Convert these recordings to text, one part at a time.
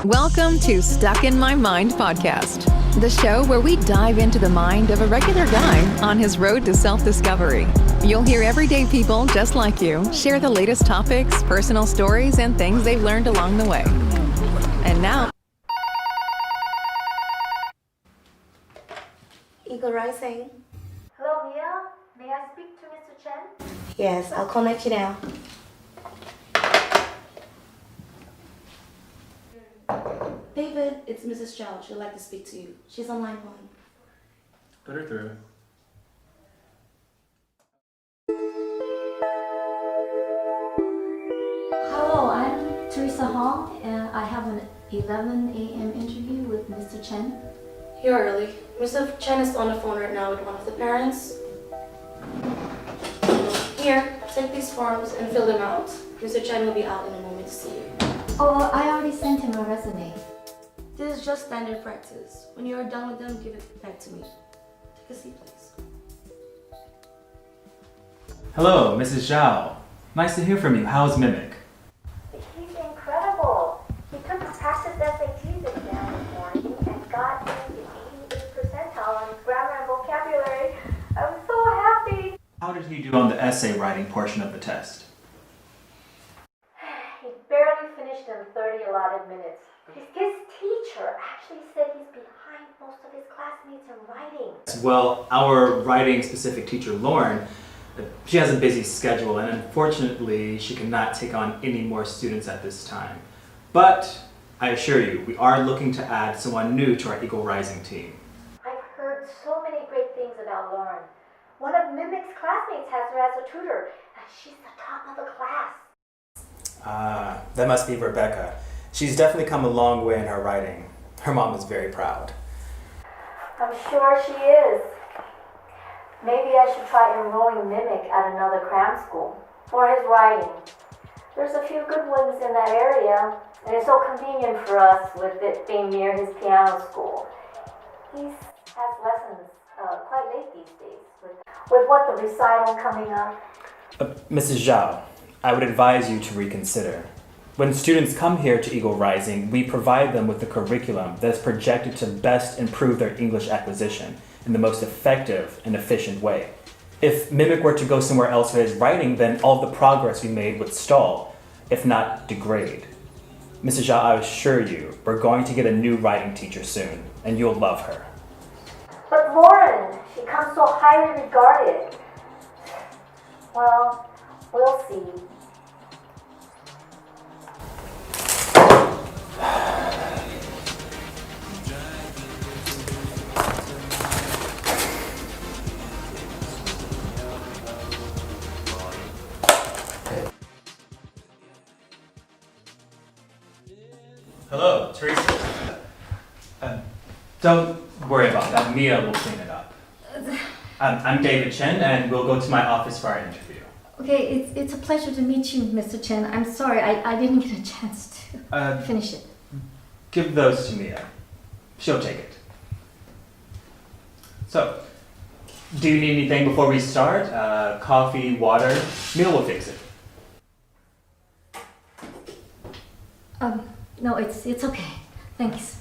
Welcome to Stuck in My Mind podcast, the show where we dive into the mind of a regular guy on his road to self-discovery. You'll hear everyday people just like you share the latest topics, personal stories, and things they've learned along the way. And now... Eagle Rising. Hello, Mia. May I speak to Mr. Chen? Yes, I'll connect you now. David, it's Mrs. Zhao. She'd like to speak to you. She's on line 1. Put her through. Hello, I'm Teresa Hong, and I have an 11 a.m. interview with Mr. Chen. You're early. Mr. Chen is on the phone right now with one of the parents. Here, take these forms and fill them out. Mr. Chen will be out in a moment to see you. Oh, I already sent him a resume. This is just standard practice. When you are done with them, give it back to me. Take a seat, please. Hello, Mrs. Zhao. Nice to hear from you. How's Mimic? He's incredible. He took the practice SATs exam this morning and got in the 88th percentile on grammar and vocabulary. I'm so happy. How did he do on the essay writing portion of the test? He barely finished in 30 allotted minutes. His teacher actually said he's behind most of his classmates in writing. Well, our writing specific teacher, Lauren, she has a busy schedule and unfortunately she cannot take on any more students at this time. But I assure you, we are looking to add someone new to our Eagle Rising team. I've heard so many great things about Lauren. One of Mimic's classmates has her as a tutor, and she's the top of the class. That must be Rebecca. She's definitely come a long way in her writing. Her mom is very proud. I'm sure she is. Maybe I should try enrolling Mimic at another cram school for his writing. There's a few good ones in that area, and it's so convenient for us with it being near his piano school. He has lessons quite late these days with what the recital coming up. Mrs. Zhao, I would advise you to reconsider. When students come here to Eagle Rising, we provide them with a curriculum that's projected to best improve their English acquisition in the most effective and efficient way. If Mimic were to go somewhere else for his writing, then all the progress we made would stall, if not degrade. Mrs. Zhao, I assure you, we're going to get a new writing teacher soon, and you'll love her. But Lauren, she comes so highly regarded. Well, we'll see. Hello, Teresa. Don't worry about that. Mia will clean it up. I'm David Chen, and we'll go to my office for our interview. Okay, it's a pleasure to meet you, Mr. Chen. I'm sorry, I didn't get a chance to finish it. Give those to Mia. She'll take it. So, do you need anything before we start? Coffee, water? Mia will fix it. No, it's okay. Thanks.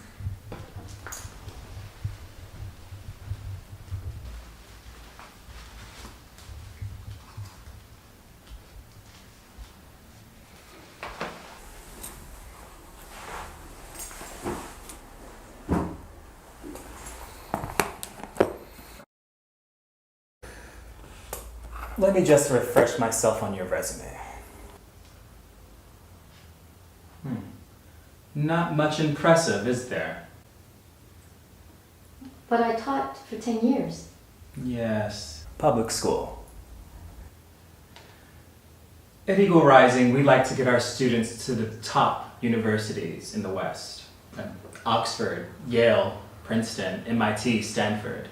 Let me just refresh myself on your resume. Not much impressive, is there? But I taught for 10 years. Yes, public school. At Eagle Rising, we like to get our students to the top universities in the West. And Oxford, Yale, Princeton, MIT, Stanford.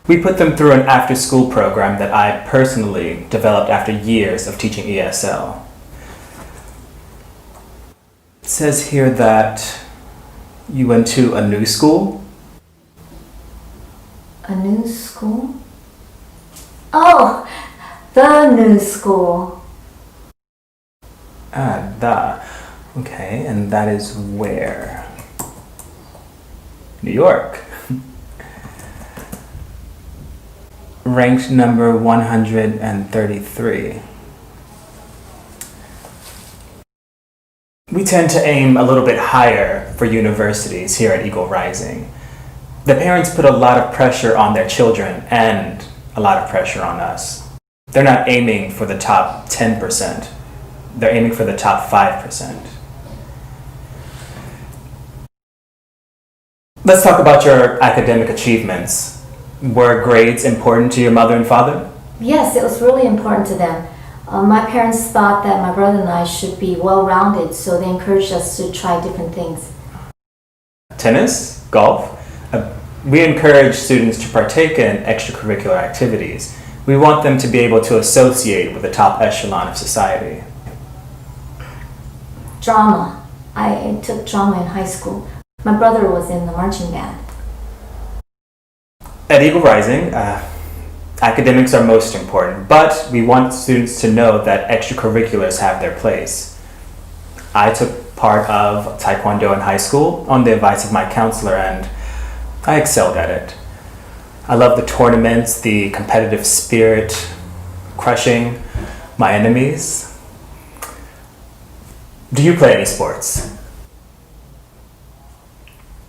We put them through an after-school program that I personally developed after years of teaching ESL. It says here that you went to a new school? A new school? Oh, the new school. Okay, and that is where? New York. Ranked number 133. We tend to aim a little bit higher for universities here at Eagle Rising. The parents put a lot of pressure on their children and a lot of pressure on us. They're not aiming for the top 10%. They're aiming for the top 5%. Let's talk about your academic achievements. Were grades important to your mother and father? Yes, it was really important to them. My parents thought that my brother and I should be well-rounded, so they encouraged us to try different things. Tennis? Golf? We encourage students to partake in extracurricular activities. We want them to be able to associate with the top echelon of society. Drama. I took drama in high school. My brother was in the marching band. At Eagle Rising, academics are most important, but we want students to know that extracurriculars have their place. I took part of Taekwondo in high school on the advice of my counselor, and I excelled at it. I love the tournaments, the competitive spirit, crushing my enemies. Do you play any sports?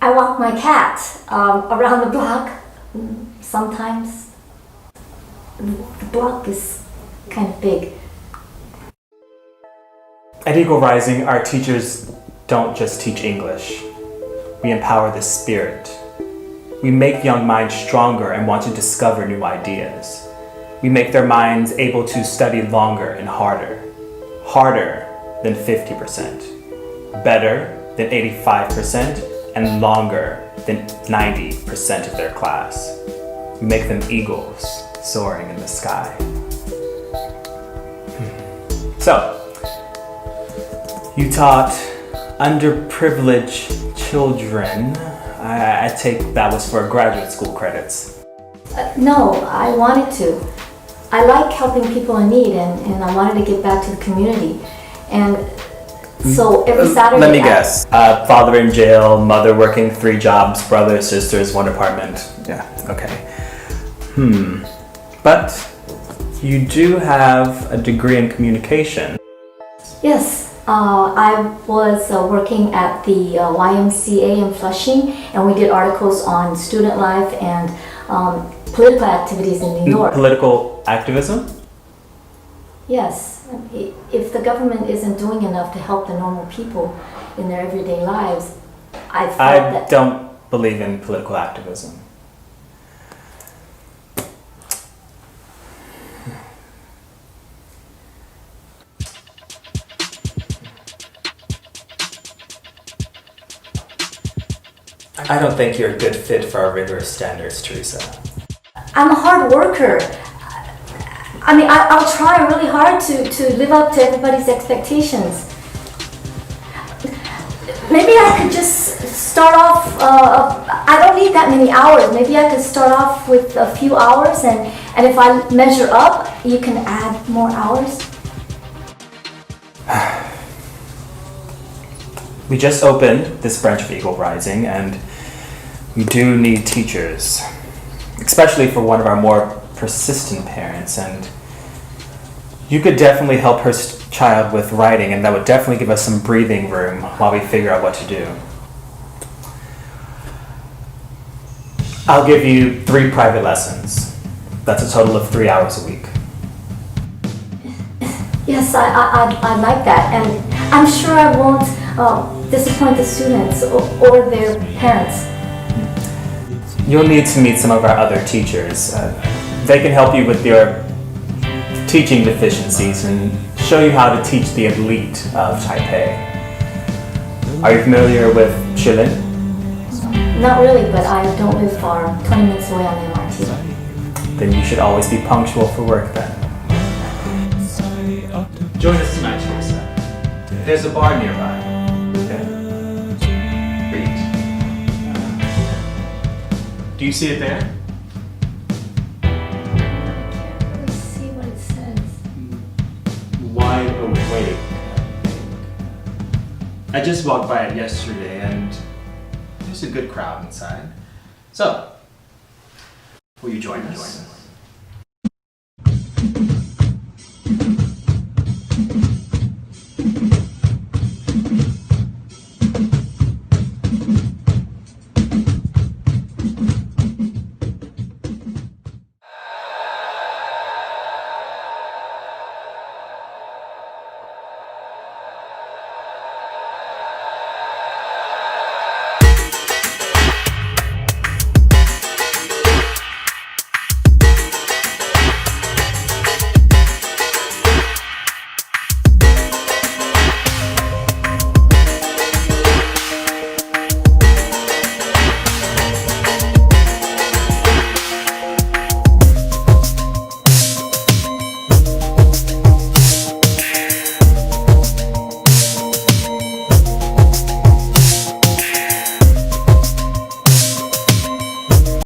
I walk my cat around the block. Sometimes the block is kind of big. At Eagle Rising, our teachers don't just teach English. We empower the spirit. We make young minds stronger and want to discover new ideas. We make their minds able to study longer and harder. Harder than 50%. Better than 85%, and longer than 90% of their class. We make them eagles soaring in the sky. So, you taught underprivileged children. I take that was for graduate school credits. No, I wanted to. I like helping people in need, and I wanted to give back to the community. And so every Saturday... Let me guess. Father in jail, mother working 3 jobs, brothers, sisters, 1 apartment. Yeah, okay. But you do have a degree in communication. Yes, I was working at the YMCA in Flushing, and we did articles on student life and political activities in New York. Political activism? Yes. If the government isn't doing enough to help the normal people in their everyday lives, I don't believe in political activism. I don't think you're a good fit for our rigorous standards, Teresa. I'm a hard worker. I mean, I'll try really hard to live up to everybody's expectations. Maybe I could just start off, I don't need that many hours. Maybe I could start off with a few hours, and if I measure up, you can add more hours. We just opened this branch of Eagle Rising, and we do need teachers, especially for one of our more persistent parents, and you could definitely help her child with writing, and that would definitely give us some breathing room while we figure out what to do. I'll give you 3 private lessons. That's a total of 3 hours a week. Yes, I'd like that, and I'm sure I won't disappoint the students or their parents. You'll need to meet some of our other teachers. They can help you with your teaching deficiencies and show you how to teach the elite of Taipei. Are you familiar with Shilin? Not really, but I don't live far. 20 minutes away on the MRT. Then you should always be punctual for work then. Join us tonight, Teresa. There's a bar nearby. Okay? Read. Do you see it there? Let's see what it says. Wide awake. I just walked by it yesterday and there's a good crowd inside. So, will you join us?